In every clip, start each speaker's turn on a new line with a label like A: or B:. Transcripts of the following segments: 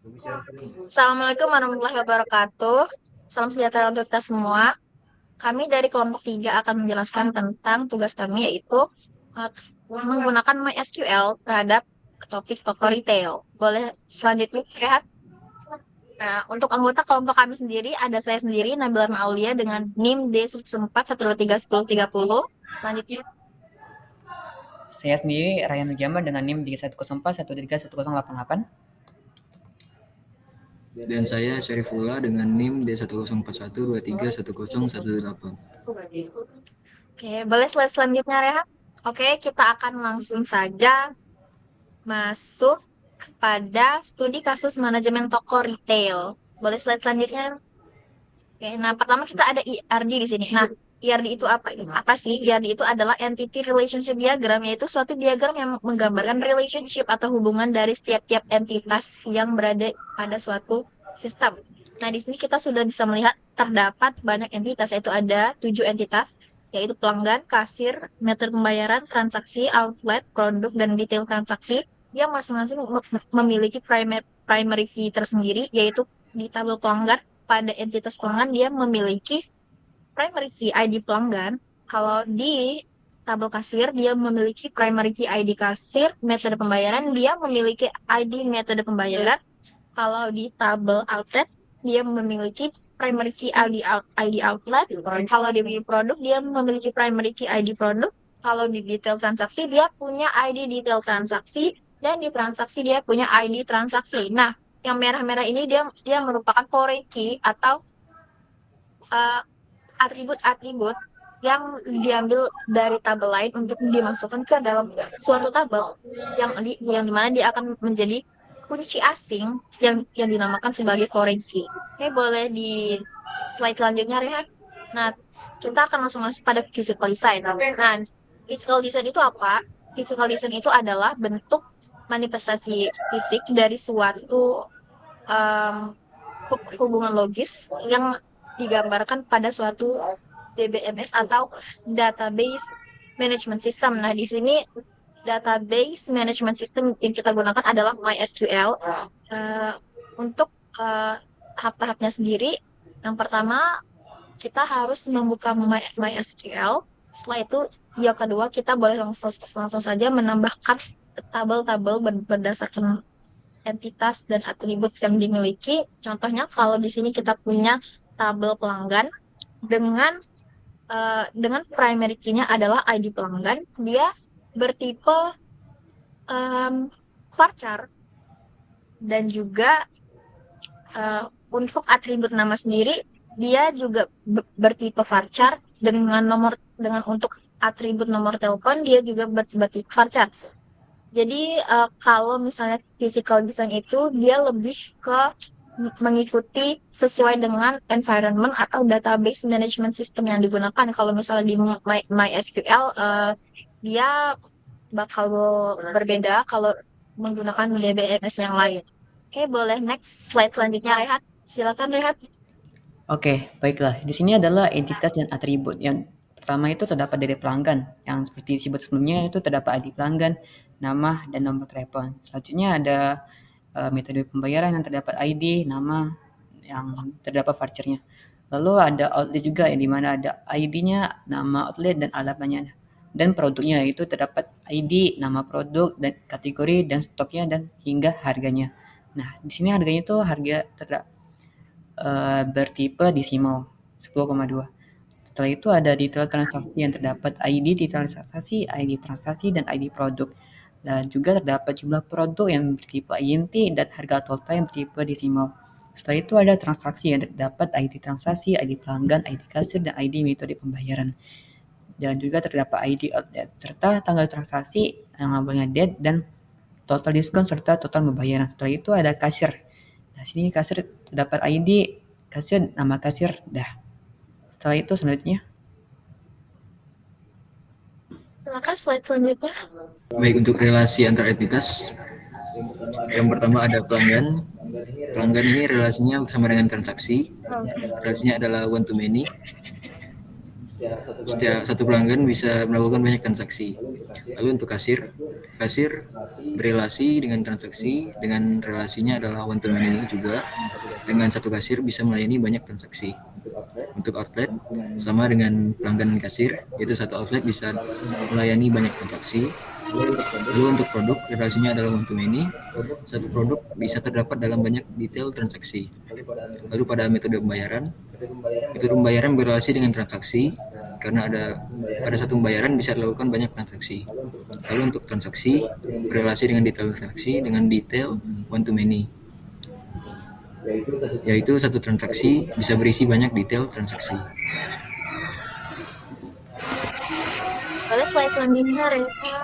A: Assalamualaikum warahmatullahi wabarakatuh. Salam sejahtera untuk kita semua. Kami dari kelompok 3 akan menjelaskan tentang tugas kami yaitu uh, menggunakan MySQL terhadap topik toko retail. Boleh selanjutnya lihat. Nah, untuk anggota kelompok kami sendiri ada saya sendiri Nabila Aulia dengan NIM D141231030. Selanjutnya.
B: Saya sendiri Ryan Nujama dengan NIM 304131088.
C: Dan saya Syarifullah dengan NIM D1041231018.
A: Oke, boleh slide selanjutnya, Rehat? Oke, kita akan langsung saja masuk pada studi kasus manajemen toko retail. Boleh slide selanjutnya? Oke, nah pertama kita ada IRD di sini. Nah, IRD itu apa? Apa sih? IRD itu adalah entity relationship diagram, yaitu suatu diagram yang menggambarkan relationship atau hubungan dari setiap-tiap entitas yang berada pada suatu sistem. Nah, di sini kita sudah bisa melihat terdapat banyak entitas, yaitu ada 7 entitas, yaitu pelanggan, kasir, metode pembayaran, transaksi, outlet, produk, dan detail transaksi, yang masing-masing memiliki primary key tersendiri, yaitu di tabel pelanggan pada entitas pelanggan dia memiliki primary key ID pelanggan. Kalau di tabel kasir dia memiliki primary key ID kasir, metode pembayaran dia memiliki ID metode pembayaran. Kalau di tabel outlet dia memiliki primary key ID outlet. Kalau di produk dia memiliki primary key ID produk. Kalau di detail transaksi dia punya ID detail transaksi, dan di transaksi dia punya ID transaksi. Nah, yang merah-merah ini dia merupakan foreign key atau uh, atribut-atribut yang diambil dari tabel lain untuk dimasukkan ke dalam suatu tabel yang dimana dia akan menjadi kunci asing yang dinamakan sebagai foreign key. Oke, boleh di slide selanjutnya, Rehan. Nah, kita akan langsung masuk pada physical design. Nah, physical design itu apa? Physical design itu adalah bentuk manifestasi fisik dari suatu um, hubungan logis yang digambarkan pada suatu DBMS atau database management system. Nah, di sini database management system yang kita gunakan adalah MySQL. Untuk tahap-tahapnya sendiri, yang pertama kita harus membuka MySQL. Setelah itu, yang kedua kita boleh langsung saja menambahkan tabel-tabel berdasarkan entitas dan atribut yang dimiliki. Contohnya kalau di sini kita punya tabel pelanggan dengan primary key-nya adalah ID pelanggan, dia bertipe varchar, dan juga untuk atribut nama sendiri dia juga bertipe varchar, dengan untuk atribut nomor telepon dia juga bertipe varchar. Jadi kalau misalnya physical design itu dia lebih ke mengikuti sesuai dengan environment atau database management system yang digunakan. Kalau misalnya di MySQL dia bakal berbeda kalau menggunakan DBMS yang lain. Oke, boleh next slide selanjutnya, Rehat. Silakan, Rehat.
B: Oke, baiklah. Di sini adalah entitas dan atribut. Yang pertama itu terdapat dari pelanggan. Yang seperti disebut sebelumnya itu terdapat ID pelanggan, nama, dan nomor telepon. Selanjutnya ada metode pembayaran yang terdapat ID, nama, yang terdapat vouchernya. Lalu ada outlet juga yang dimana ada ID-nya, nama outlet, dan alamatnya. Dan produknya itu terdapat ID, nama produk, dan kategori, dan stoknya, dan hingga harganya. Nah, di sini harganya itu harga bertipe desimal 10,2. Setelah itu ada detail transaksi yang terdapat ID detail transaksi, ID transaksi, dan ID produk. Dan juga terdapat jumlah produk yang bertipe INT dan harga total yang bertipe desimal. Setelah itu ada transaksi yang terdapat ID transaksi, ID pelanggan, ID kasir, dan ID metode pembayaran. Dan juga terdapat ID outlet serta tanggal transaksi yang awalnya date dan total diskon serta total pembayaran. Setelah itu ada kasir. Nah, sini kasir terdapat ID kasir, nama kasir, dah. Setelah itu selanjutnya.
A: Silakan slide selanjutnya.
C: Baik, untuk relasi antar entitas, yang pertama ada pelanggan. Pelanggan ini relasinya bersama dengan transaksi. Relasinya adalah one to many. setiap satu pelanggan bisa melakukan banyak transaksi. Lalu untuk kasir berelasi dengan transaksi, dengan relasinya adalah one to many juga. Dengan satu kasir bisa melayani banyak transaksi. Untuk outlet sama dengan pelanggan kasir, yaitu satu outlet bisa melayani banyak transaksi. Lalu untuk produk relasinya adalah one to many. Satu produk bisa terdapat dalam banyak detail transaksi. Lalu pada metode pembayaran berrelasi dengan transaksi karena pada satu pembayaran bisa dilakukan banyak transaksi. Lalu untuk transaksi berrelasi dengan detail transaksi dengan detail one to many, yaitu satu transaksi bisa berisi banyak detail transaksi.
A: Boleh slide selanjutnya, Reha.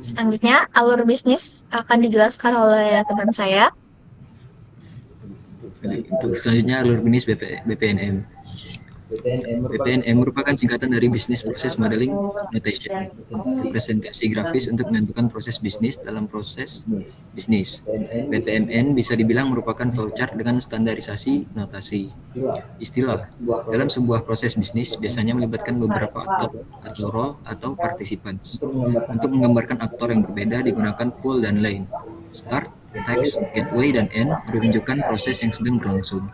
A: Selanjutnya, alur bisnis akan dijelaskan oleh teman saya.
C: Untuk selanjutnya alur bisnis BPNM. BPNM merupakan singkatan dari Business Process Modeling Notation, representasi grafis untuk menentukan proses bisnis dalam proses bisnis. BPMN bisa dibilang merupakan flowchart dengan standarisasi notasi. Istilah dalam sebuah proses bisnis biasanya melibatkan beberapa aktor atau role atau participants. Untuk menggambarkan aktor yang berbeda digunakan pool dan lane. Start, text, gateway, dan end menunjukkan proses yang sedang berlangsung.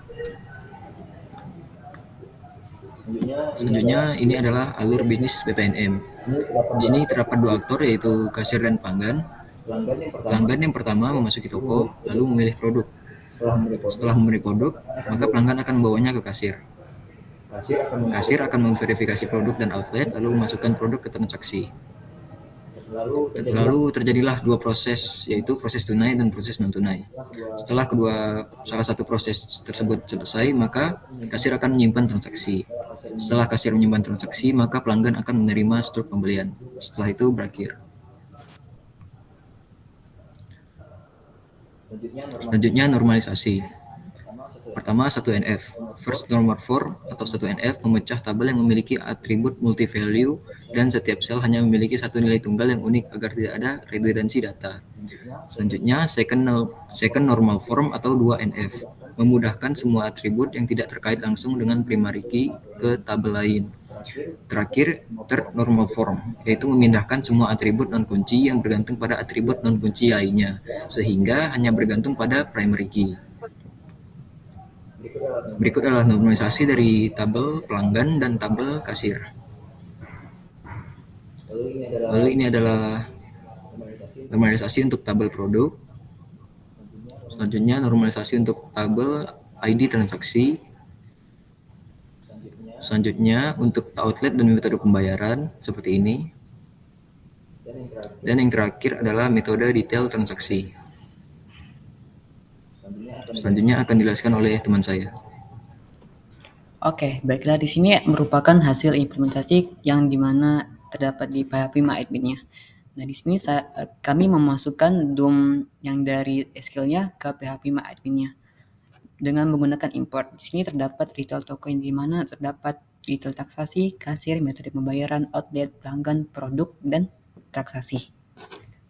C: Selanjutnya ini adalah alur bisnis BPNM. Di sini terdapat dua aktor yaitu kasir dan pelanggan. Pelanggan yang pertama memasuki toko lalu memilih produk. Setelah memilih produk, maka pelanggan akan membawanya ke kasir. Kasir akan memverifikasi produk dan outlet lalu memasukkan produk ke transaksi. Lalu terjadilah dua proses, yaitu proses tunai dan proses non-tunai. Setelah salah satu proses tersebut selesai, maka kasir akan menyimpan transaksi. Setelah kasir menyimpan transaksi, maka pelanggan akan menerima struk pembelian. Setelah itu berakhir. Selanjutnya normalisasi. Pertama, 1NF, First Normal Form atau 1NF memecah tabel yang memiliki atribut multi-value dan setiap sel hanya memiliki satu nilai tunggal yang unik agar tidak ada redundansi data. Selanjutnya, Second Normal Form atau 2NF, memudahkan semua atribut yang tidak terkait langsung dengan primary key ke tabel lain. Terakhir, Third Normal Form, yaitu memindahkan semua atribut non-kunci yang bergantung pada atribut non-kunci lainnya, sehingga hanya bergantung pada primary key. Berikut adalah normalisasi dari tabel pelanggan dan tabel kasir. Lalu ini adalah normalisasi untuk tabel produk. Selanjutnya normalisasi untuk tabel ID transaksi. Selanjutnya untuk outlet dan metode pembayaran seperti ini. Dan yang terakhir adalah metode detail transaksi. Selanjutnya akan dijelaskan oleh teman saya.
B: Oke, baiklah di sini merupakan hasil implementasi yang dimana terdapat di PHP MyAdmin-nya. Nah, di sini kami memasukkan DOM yang dari SQL-nya ke PHP MyAdmin-nya dengan menggunakan import. Di sini terdapat retail toko yang dimana terdapat retail transaksi, kasir, metode pembayaran, outlet, pelanggan, produk, dan transaksi.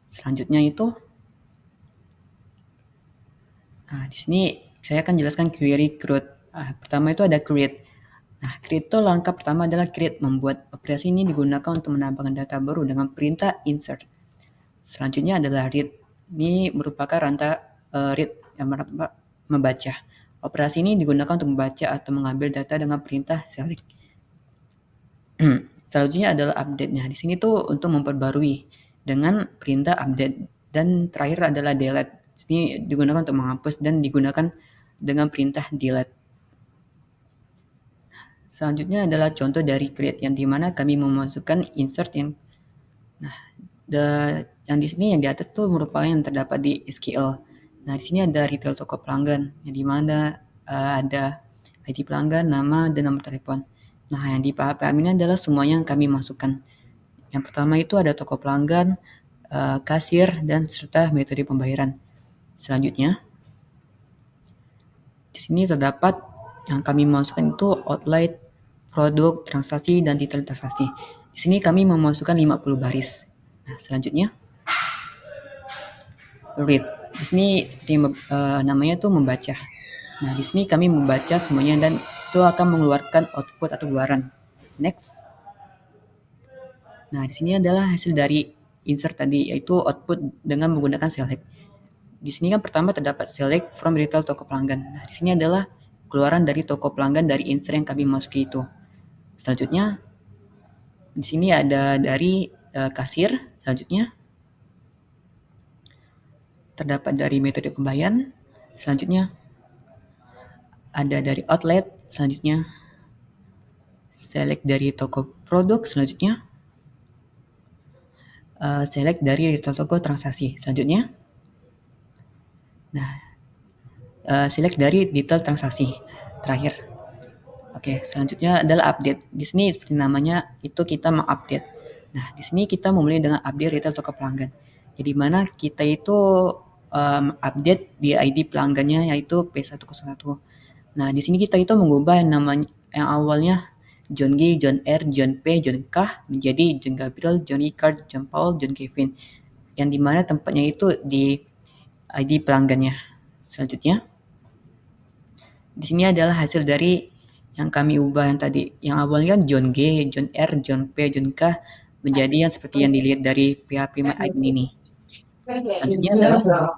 B: Selanjutnya itu di sini saya akan jelaskan query create. Pertama itu ada create. Nah, create itu langkah pertama adalah create, membuat operasi ini digunakan untuk menambahkan data baru dengan perintah insert. Selanjutnya adalah read. Ini merupakan read yang membaca. Operasi ini digunakan untuk membaca atau mengambil data dengan perintah select. Selanjutnya adalah update. Nah, di sini tuh untuk memperbarui dengan perintah update. Dan terakhir adalah delete. Ini digunakan untuk menghapus dan digunakan dengan perintah delete. Selanjutnya adalah contoh dari create yang dimana kami memasukkan insert yang yang di sini yang di atas tuh merupakan yang terdapat di SQL. Nah, di sini ada retail toko pelanggan yang dimana ada ID pelanggan, nama, dan nomor telepon. Nah, yang di PHP admin adalah semuanya yang kami masukkan. Yang pertama itu ada toko pelanggan, kasir, dan serta metode pembayaran. Selanjutnya, di sini terdapat yang kami masukkan itu outlet, produk, transaksi, dan detail transaksi. Di sini kami memasukkan 50 baris. Nah, selanjutnya read. Di sini seperti namanya tuh membaca. Nah, di sini kami membaca semuanya dan itu akan mengeluarkan output atau keluaran. Next. Nah, di sini adalah hasil dari insert tadi, yaitu output dengan menggunakan select. Di sini kan pertama terdapat select from retail toko pelanggan. Nah, di sini adalah keluaran dari toko pelanggan dari insert yang kami masuki itu. Selanjutnya, di sini ada dari kasir. Selanjutnya, terdapat dari metode pembayaran. Selanjutnya, ada dari outlet. Selanjutnya, select dari toko produk. Selanjutnya, select dari retail toko transaksi. Selanjutnya, select dari detail transaksi. Terakhir. Oke, selanjutnya adalah update. Di sini seperti namanya itu kita mengupdate. Nah, di sini kita memulai dengan update retail toko pelanggan. Jadi mana kita itu update di ID pelanggannya yaitu P101. Nah, di sini kita itu mengubah yang namanya yang awalnya John G, John R, John P, John K menjadi John Gabriel, John Ricard, John Paul, John Kevin. Yang dimana tempatnya itu di ID pelanggannya. Selanjutnya, di sini adalah hasil dari yang kami ubah yang tadi. Yang awalnya kan John G, John R, John P, John K menjadi yang seperti yang dilihat dari PHP My Admin ini. Selanjutnya adalah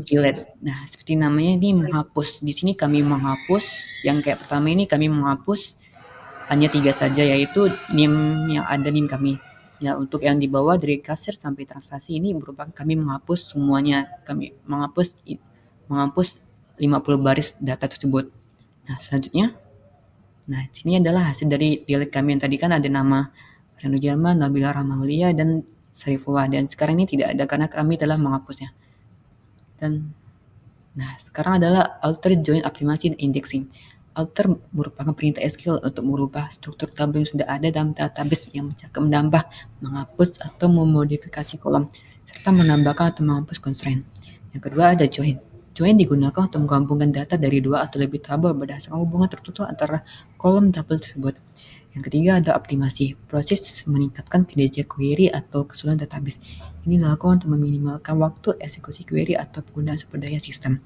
B: delete. Nah, seperti namanya ini menghapus. Di sini kami menghapus yang kayak pertama ini kami menghapus hanya 3 saja yaitu NIM yang ada NIM kami. Ya, untuk yang di bawah dari kasir sampai transaksi ini merupakan kami menghapus semuanya. Kami menghapus 50 baris data tersebut. Nah, selanjutnya, sini adalah hasil dari delete kami yang tadi kan ada nama Ranu Jaman, Nabila Rahmaulia, dan Sarifullah. Dan sekarang ini tidak ada karena kami telah menghapusnya. Dan, sekarang adalah alter, join, optimasi, dan indexing. Alter merupakan perintah SQL untuk merubah struktur tabel yang sudah ada dalam database yang menambah, menghapus, atau memodifikasi kolom, serta menambahkan atau menghapus constraint. Yang kedua ada join. Join digunakan untuk menggabungkan data dari 2 atau lebih tabel berdasarkan hubungan tertutup antara kolom tabel tersebut. Yang ketiga ada optimasi, proses meningkatkan kinerja query atau keseluruhan database. Ini dilakukan untuk meminimalkan waktu eksekusi query atau penggunaan sumber daya sistem.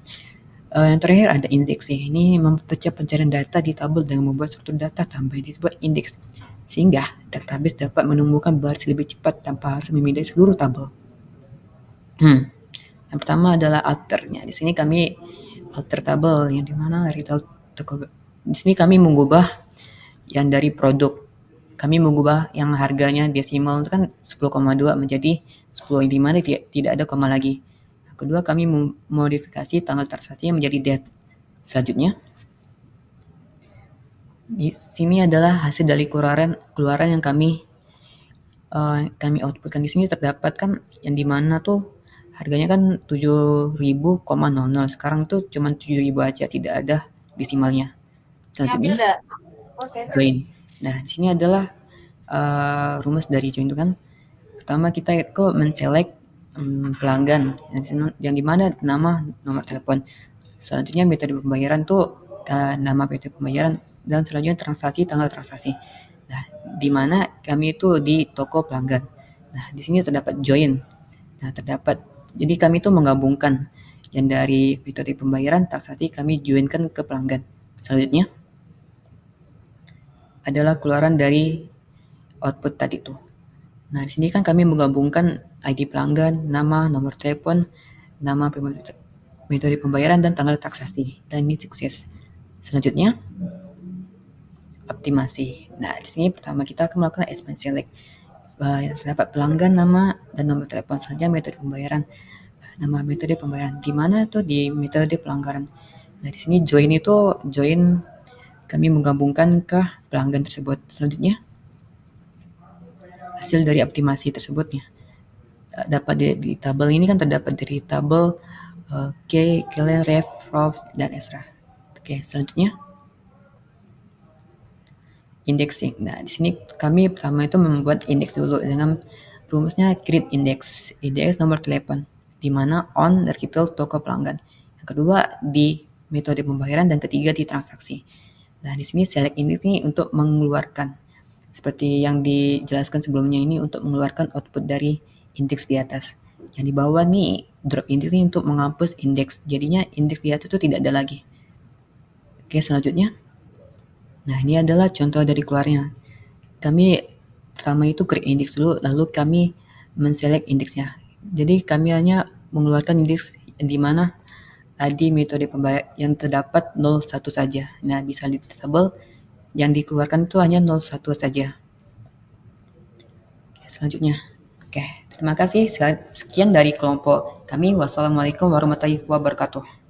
B: Yang terakhir ada indexing. Ini mempercepat pencarian data di tabel dengan membuat struktur data tambah yang disebut indeks, sehingga database dapat menemukan baris lebih cepat tanpa harus memindai seluruh tabel. Yang pertama adalah alternya. Di sini kami alter tabel yang dimana retail toko. Di sini kami mengubah yang dari produk. Kami mengubah yang harganya desimal itu kan 10,2 menjadi 10, di mana tidak ada koma lagi. Kedua, kami memodifikasi tanggal transaksinya menjadi date. Selanjutnya, di sini adalah hasil dari keluaran yang kami outputkan. Di sini terdapat kan yang dimana tuh harganya kan 7.000,00. Sekarang tuh cuma 7.000 aja, tidak ada desimalnya. Selanjutnya, join. Nah, di sini adalah rumus dari join itu kan. Pertama kita men-select pelanggan yang dimana nama nomor telepon. Selanjutnya metode pembayaran tuh nama metode pembayaran, dan selanjutnya transaksi tanggal transaksi. Nah, dimana kami itu di toko pelanggan. Nah, di sini terdapat join. Nah, jadi kami itu menggabungkan yang dari metode pembayaran transaksi kami joinkan ke pelanggan. Selanjutnya adalah keluaran dari output tadi tuh. Nah, di sini kan kami menggabungkan ID pelanggan, nama, nomor telepon, nama metode pembayaran, dan tanggal transaksi. Dan ini sukses. Selanjutnya, optimasi. Nah, di sini pertama kita akan melakukan expand select. Terdapat pelanggan, nama, dan nomor telepon. Selanjutnya metode pembayaran. Nama metode pembayaran. Di mana tuh di metode pelanggaran. Nah, di sini join kami menggabungkan ke pelanggan tersebut. Selanjutnya, hasil dari optimasi tersebutnya dapat di tabel ini kan terdapat dari tabel K, Kalian, Ref, Prof, dan Esra. Oke, selanjutnya indexing. Nah, di sini kami pertama itu membuat indeks dulu dengan rumusnya create index nomor telepon, di mana on retail toko pelanggan. Yang kedua di metode pembayaran, dan ketiga di transaksi. Nah, di sini select index ini untuk mengeluarkan seperti yang dijelaskan sebelumnya ini untuk mengeluarkan output dari indeks di atas. Yang di bawah nih drop index ini untuk menghapus indeks. Jadinya indeks di atas itu tidak ada lagi. Oke, selanjutnya Nah, ini adalah contoh dari keluarnya. Kami pertama itu create index dulu, lalu kami men-select indeksnya. Jadi kami hanya mengeluarkan indeks di mana ID metode pembayar yang terdapat 01 saja. Nah, bisa di tabel yang dikeluarkan itu hanya 01 saja. Oke, selanjutnya. Oke, terima kasih. Sekian dari kelompok kami. Wassalamualaikum warahmatullahi wabarakatuh.